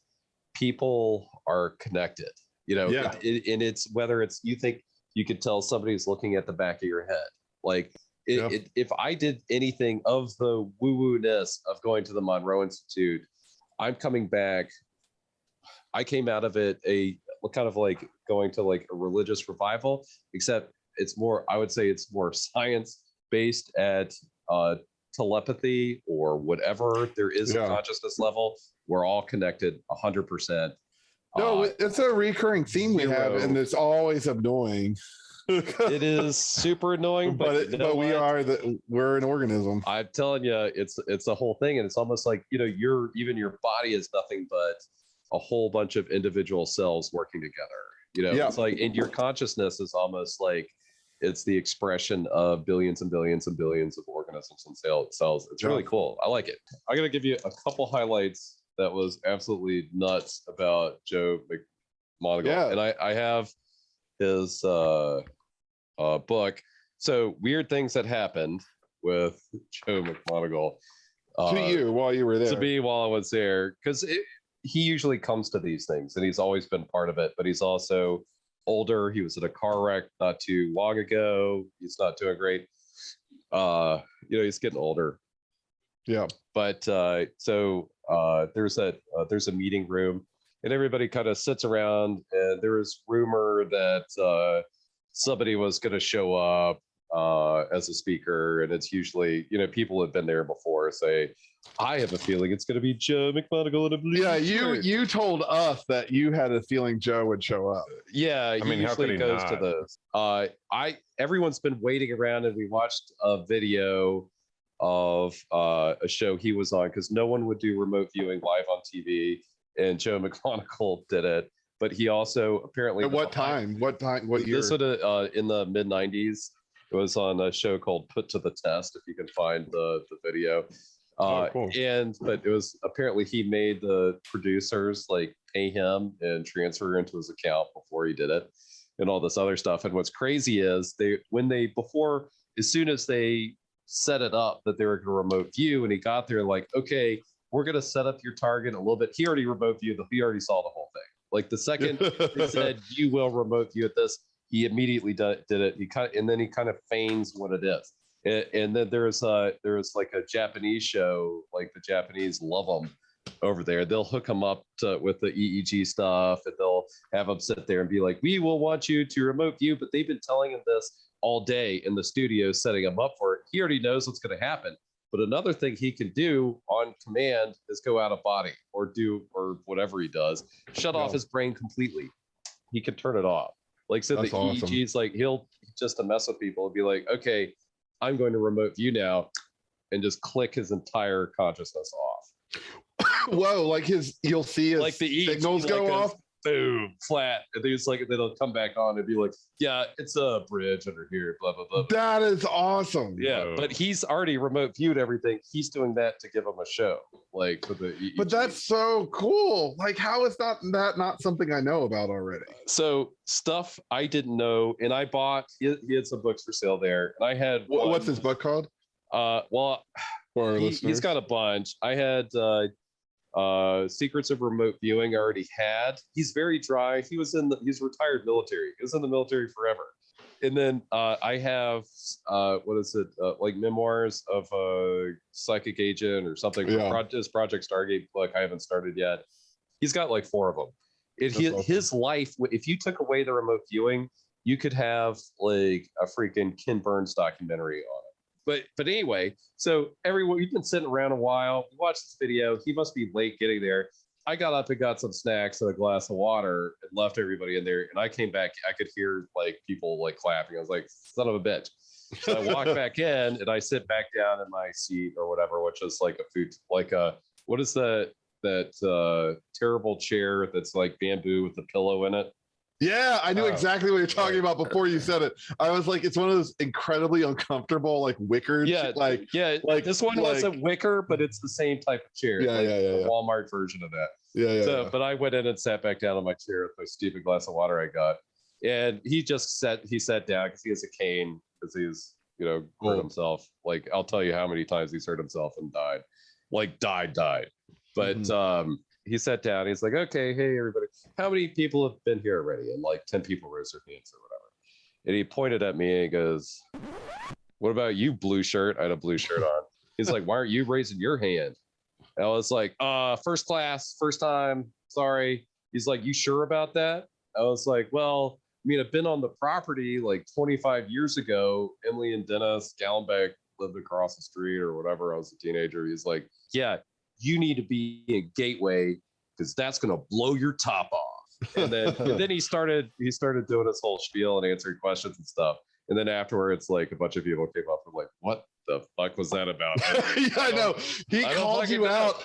people are connected, Yeah. and it's whether it's you think you could tell somebody's looking at the back of your head. Like if I did anything of the woo-woo-ness of going to the Monroe Institute, I'm coming back. I came out of it a kind of like going to like a religious revival, except it's more, I would say it's more science based at telepathy or whatever. There is Yeah. a consciousness level. We're all connected 100%. No, it's a recurring theme we have, and it's always annoying. It is super annoying, but we're an organism. I'm telling you, it's a whole thing, and it's almost like your body is nothing but a whole bunch of individual cells working together. Yeah. It's like, and your consciousness is almost like it's the expression of billions and billions and billions of organisms and cells. It's really cool. I like it. I'm gonna give you a couple highlights that was absolutely nuts about Joe McMoneagle. Yeah. And I have his book. So weird things that happened with Joe McMoneagle. To you while you were there. To me while I was there, because he usually comes to these things, and he's always been part of it. But he's also older. He was in a car wreck not too long ago. He's not doing great. He's getting older. Yeah. But there's a meeting room, and everybody kind of sits around, and there was rumor that somebody was going to show up as a speaker, and it's usually, people have been there before say, I have a feeling it's going to be Joe McMoneagle in a blue shirt. You told us that you had a feeling Joe would show up. Yeah, I mean, he how could usually he goes to not? those. Everyone's been waiting around, and we watched a video of a show he was on, because no one would do remote viewing live on TV, and Joe McMoneagle did it. But he also apparently At what time? What year? This would in the mid 90s. It was on a show called Put to the Test, if you can find the video. Cool. But it was apparently he made the producers like pay him and transfer into his account before he did it, and all this other stuff. And what's crazy is as soon as they set it up that they were going to remote view, and he got there like, okay, we're going to set up your target a little bit. He already remote viewed. He already saw the whole thing. Like the second they said you will remote view at this, he immediately did it. He kind of feigns what it is. And then there's like a Japanese show, like the Japanese love them over there. They'll hook them up with the EEG stuff, and they'll have them sit there and be like, we will want you to remote view. But they've been telling him this all day in the studio, setting him up for it. He already knows what's going to happen. But another thing he can do on command is go out of body or whatever he does, shut off his brain completely. He can turn it off. Like, so the awesome. EEG's like, he'll just to mess with people and be like, okay, I'm going to remote view now, and just click his entire consciousness off. Whoa, like you'll see his like the signals go off. Boom, flat. And then they'll come back on and be like, yeah, it's a bridge under here, blah, blah, blah. That is awesome. Yeah, but he's already remote viewed everything. He's doing that to give him a show. Like for the EEG. But that's so cool. Like, how is that not something I know about already? So stuff I didn't know, and I bought, he had some books for sale there. And I had what's his book called? He's got a bunch. I had Secrets of Remote Viewing I already had. He's very dry. He's retired military. He was in the military forever. And then I have like Memoirs of a Psychic Agent or something. His Project Stargate book I haven't started yet. He's got like 4 of them. His life, if you took away the remote viewing, you could have like a freaking Ken Burns documentary on it. But anyway, so everyone, we've been sitting around a while. We watched this video. He must be late getting there. I got up and got some snacks and a glass of water and left everybody in there. And I came back. I could hear like people like clapping. I was like, son of a bitch. So I walked back in and I sit back down in my seat or whatever, which is like what is that terrible chair that's like bamboo with a pillow in it? Yeah, I knew exactly what you're talking about before you said it. I was like, it's one of those incredibly uncomfortable, like wicker. Like this one wasn't wicker, but it's the same type of chair. The Walmart version of that. But I went in and sat back down on my chair with my stupid glass of water I got, and he sat down because he has a cane because he's hurt himself. Like, I'll tell you how many times he's hurt himself and died. But he sat down. He's like, okay, hey, everybody, how many people have been here already? And like 10 people raised their hands or whatever. And he pointed at me and he goes, what about you, blue shirt? I had a blue shirt on. He's like, why aren't you raising your hand? And I was like, first class, first time, sorry. He's like, you sure about that? I was like, well, I mean, I've been on the property like 25 years ago. Emily and Dennis Gallenbeck lived across the street or whatever. I was a teenager. He's like, yeah, you need to be a gateway because that's going to blow your top off. And then he started doing his whole spiel and answering questions and stuff. And then afterwards, like a bunch of people came up and like, what the fuck was that about? Yeah, I know. He called you out.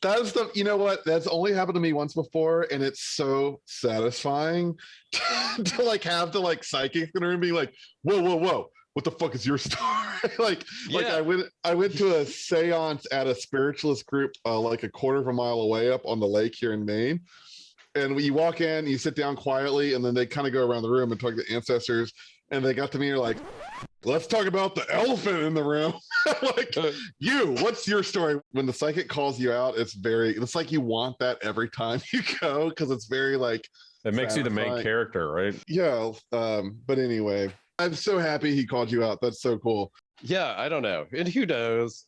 That's you know what? That's only happened to me once before. And it's so satisfying to like have the like psychic in the room being like, whoa. What the fuck is your story? I went to a seance at a spiritualist group like a quarter of a mile away up on the lake here in Maine. And you walk in, you sit down quietly, and then they kind of go around the room and talk to ancestors. And they got to me and they're like, Let's talk about the elephant in the room. Like, what's your story? When the psychic calls you out, it's like you want that every time you go, because it's very like, it makes you the main satisfying. character, right? Yeah. But anyway, I'm so happy he called you out. That's so cool. Yeah, I don't know. And who knows?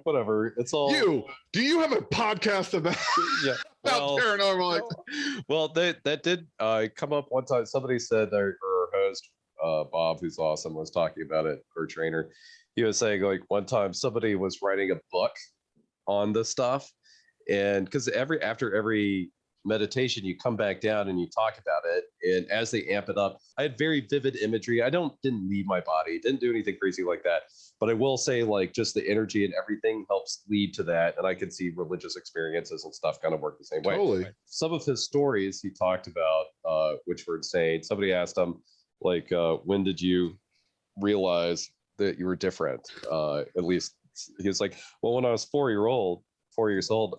Whatever. It's all Do you have a podcast about, yeah. about paranormal? Well, that did come up one time. Somebody said our host, Bob, who's awesome, was talking about it, our trainer. He was saying like one time somebody was writing a book on this stuff, and because after every meditation you come back down and you talk about it, and as they amp it up, I had very vivid imagery. I didn't leave my body, didn't do anything crazy like that, but I will say like just the energy and everything helps lead to that, and I could see religious experiences and stuff kind of work the same way. Totally. Some of his stories he talked about which were insane. Somebody asked him like when did you realize that you were different? At least he was like, well, when I was 4 years old,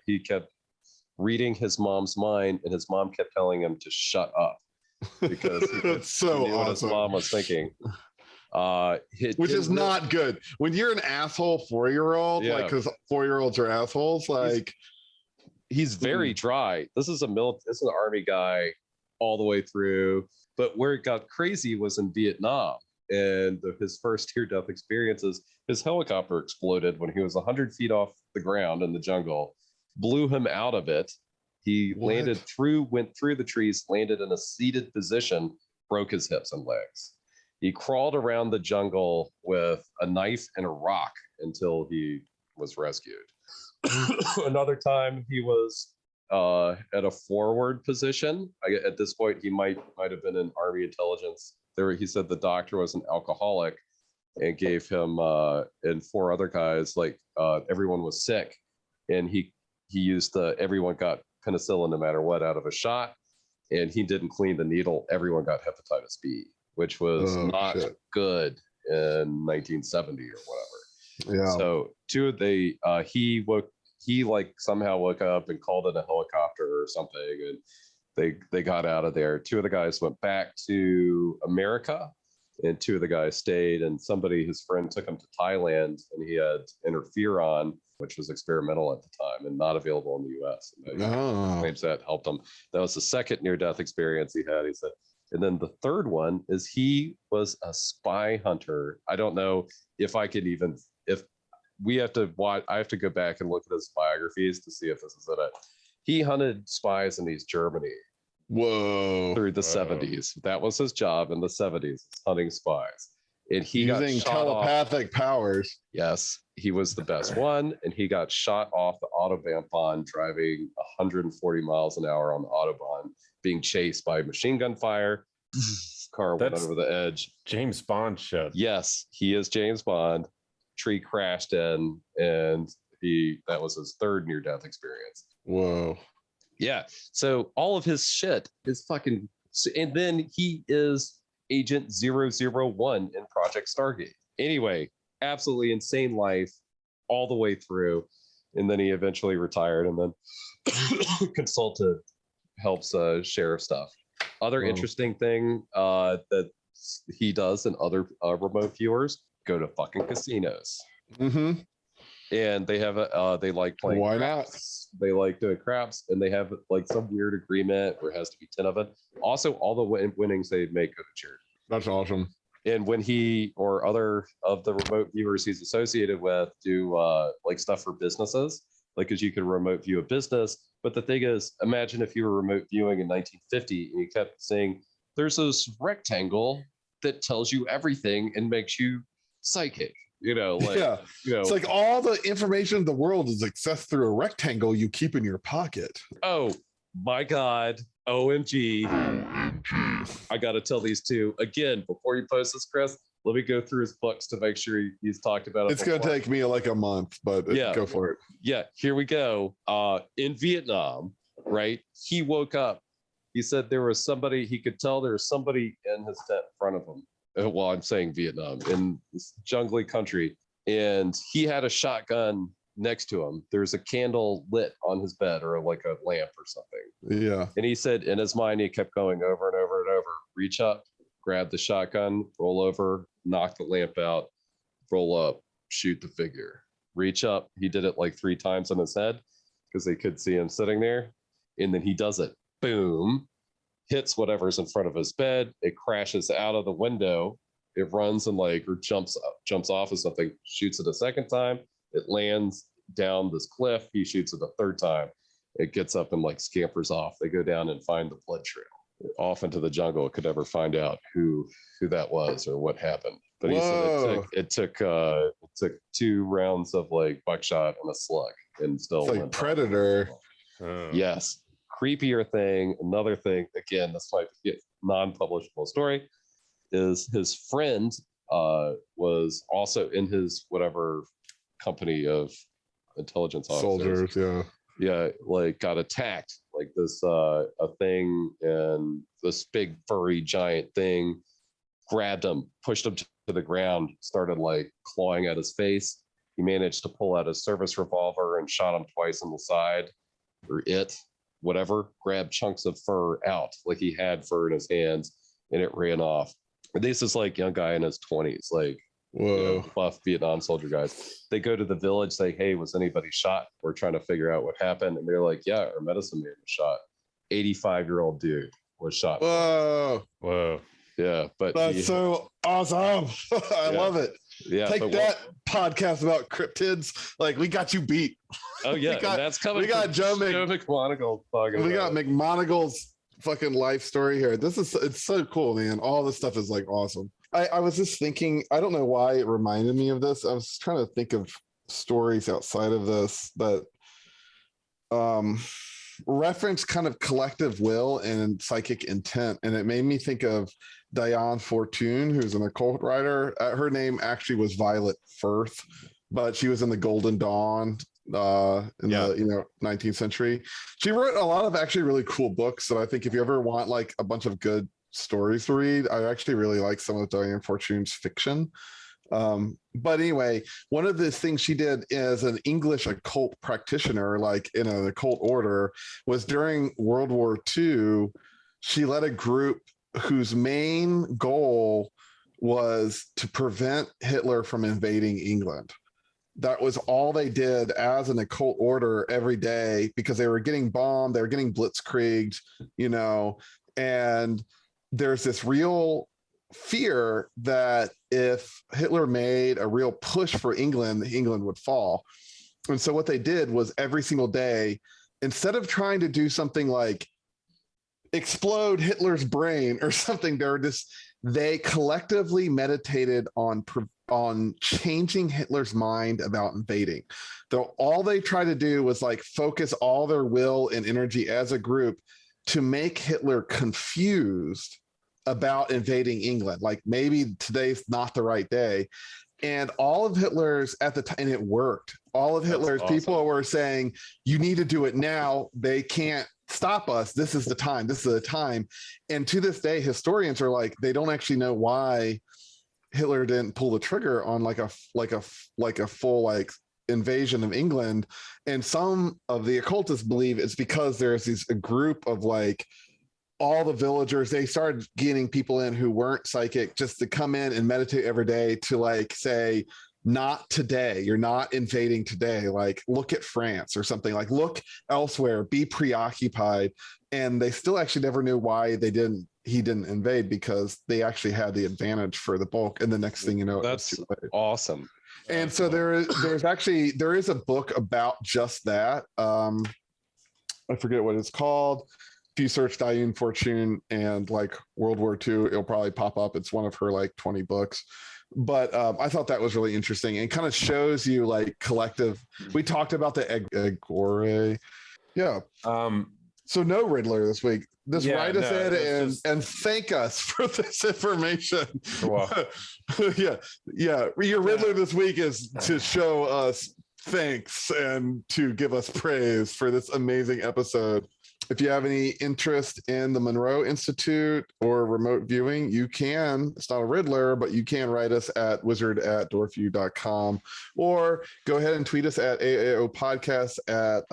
he kept reading his mom's mind, and his mom kept telling him to shut up because that's so he knew awesome. what his mom was thinking. Which is not good when you're an asshole 4-year-old, like, because 4-year-olds are assholes. Like, he's very dry. This is an army guy all the way through. But where it got crazy was in Vietnam, and his first near-death experiences. His helicopter exploded when he was 100 feet off the ground in the jungle. Blew him out of it. He went through the trees, landed in a seated position, broke his hips and legs. He crawled around the jungle with a knife and a rock until he was rescued. Another time he was at a forward position. At this point, he might have been in Army intelligence. He said the doctor was an alcoholic and gave him and 4 other guys, like everyone was sick, and he used everyone got penicillin no matter what out of a shot, and he didn't clean the needle. Everyone got hepatitis B, which was not good in 1970 or whatever. Yeah. So he somehow woke up and called in a helicopter or something, and they got out of there. 2 of the guys went back to America, and 2 of the guys stayed, and his friend took him to Thailand, and he had interferon, which was experimental at the time and not available in the US. And he claims that helped him. That was the second near-death experience he had, he said. And then the third one is he was a spy hunter. I don't know if I could even, if we have to watch, I have to go back and look at his biographies to see if this is in it. He hunted spies in East Germany. Whoa. Through the 70s. That was his job in the 70s, hunting spies. And he using got telepathic powers. Yes, he was the best one, and he got shot off the Autobahn driving 140 miles an hour on the Autobahn, being chased by machine gun fire. Car went over the edge. James Bond shit. Yes, he is James Bond. Tree crashed in, and that was his third near-death experience. Whoa. Yeah. So all of his shit is fucking, and then he is Agent 001 in Project Stargate. Anyway, absolutely insane life all the way through. And then he eventually retired and then consulted, helps share stuff. Other interesting thing that he does and other remote viewers go to fucking casinos. Mm-hmm. And they have they like playing. Why craps. They like doing craps, and they have like some weird agreement where it has to be 10 of it. Also, all the winnings they make go to charity. That's awesome. And when he or other of the remote viewers he's associated with do like stuff for businesses, like because you can remote view a business. But the thing is, imagine if you were remote viewing in 1950 and you kept saying, "There's this rectangle that tells you everything and makes you psychic." It's like all the information in the world is accessed through a rectangle you keep in your pocket. Oh my God. OMG. I got to tell these two again before you post this, Chris. Let me go through his books to make sure he's talked about it. It's going to take me like a month, but go for it. Yeah, here we go. In Vietnam, right? He woke up. He said there was somebody, he could tell there was somebody in his tent in front of him. Well, I'm saying Vietnam, in this jungly country. And he had a shotgun next to him. There's a candle lit on his bed or like a lamp or something. Yeah. And he said in his mind, he kept going over and over and over, reach up, grab the shotgun, roll over, knock the lamp out, roll up, shoot the figure. Reach up. He did it like 3 times on his head because they could see him sitting there. And then he does it. Boom. Hits whatever's in front of his bed. It crashes out of the window. It runs and or jumps off of something, shoots it a second time. It lands down this cliff. He shoots it a third time. It gets up and scampers off. They go down and find the blood trail off into the jungle. It could never find out who that was or what happened. But he said it took 2 rounds of buckshot and a slug, and still it's like Predator. Yes. Creepier thing, another thing, again, this might be a non-publishable story, is his friend was also in his whatever company of intelligence officers. Soldiers, yeah, got attacked, this a thing, and this big furry giant thing grabbed him, pushed him to the ground, started clawing at his face. He managed to pull out his service revolver and shot him twice in the side, or whatever, grabbed chunks of fur out, he had fur in his hands, and it ran off. This is young guy in his 20s, whoa, buff Vietnam soldier guys. They go to the village, say, hey, was anybody shot? We're trying to figure out what happened. And they're like, yeah, our medicine man was shot. 85-year-old dude was shot. Whoa. Yeah, but that's so awesome. I love it. Yeah, take that podcast about cryptids. We got you beat. Oh yeah, that's coming. We got Joe McMoneagle talking. We got McMoneagle's fucking life story here. It's so cool, man. All this stuff is awesome. I was just thinking, I don't know why it reminded me of this. I was trying to think of stories outside of this that reference kind of collective will and psychic intent, and it made me think of Diane Fortune, who's an occult writer. Her name actually was Violet Firth, but she was in the Golden Dawn in the 19th century. She wrote a lot of actually really cool books that I think if you ever want a bunch of good stories to read, I actually really like some of Diane Fortune's fiction. But anyway, one of the things she did as an English occult practitioner, in an occult order, was during World War II, she led a group whose main goal was to prevent Hitler from invading England. That was all they did as an occult order every day, because they were getting bombed, they were getting blitzkrieged, and there's this real fear that if Hitler made a real push for England would fall. And so what they did was every single day, instead of trying to do something like explode Hitler's brain or something, they collectively meditated on changing Hitler's mind about invading. All they tried to do was focus all their will and energy as a group to make Hitler confused about invading England. Maybe today's not the right day. And all of Hitler's at the time, and it worked. All of Hitler's people were saying, you need to do it now. They can't stop us. This is the time. This is the time. And to this day, historians are they don't actually know why Hitler didn't pull the trigger on a full invasion of England. And some of the occultists believe it's because there's a group of all the villagers. They started getting people in who weren't psychic just to come in and meditate every day to say, not today, you're not invading today, look at France or something, look elsewhere, be preoccupied. And they still actually never knew why he didn't invade, because they actually had the advantage for the bulk. And the next thing you know, that's awesome. And so there is a book about just that. I forget what it's called. If you search Diane Fortune and World War II, it'll probably pop up. It's one of her 20 books. But I thought that was really interesting, and kind of shows you collective. We talked about the Agore. Yeah. So no Riddler this week. Write us in and thank us for this information. Wow. Yeah. Your Riddler this week is to show us thanks and to give us praise for this amazing episode. If you have any interest in the Monroe Institute or remote viewing, you can. It's not a Riddler, but you can write us at wizard@dwarfview.com, or go ahead and tweet us at AAO Podcast at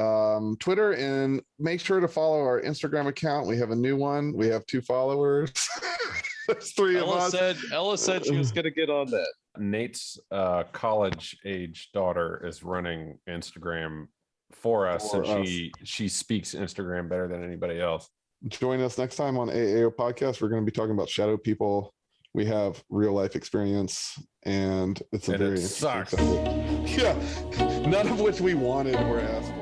Twitter, and make sure to follow our Instagram account. We have a new one. We have 2 followers. There's 3 of us. Ella said she was going to get on that. Nate's college age daughter is running Instagram for us, and she speaks Instagram better than anybody else. Join us next time on AAO Podcast. We're going to be talking about shadow people. We have real life experience, and it's a very it sucks. yeah, none of which we wanted or asked for.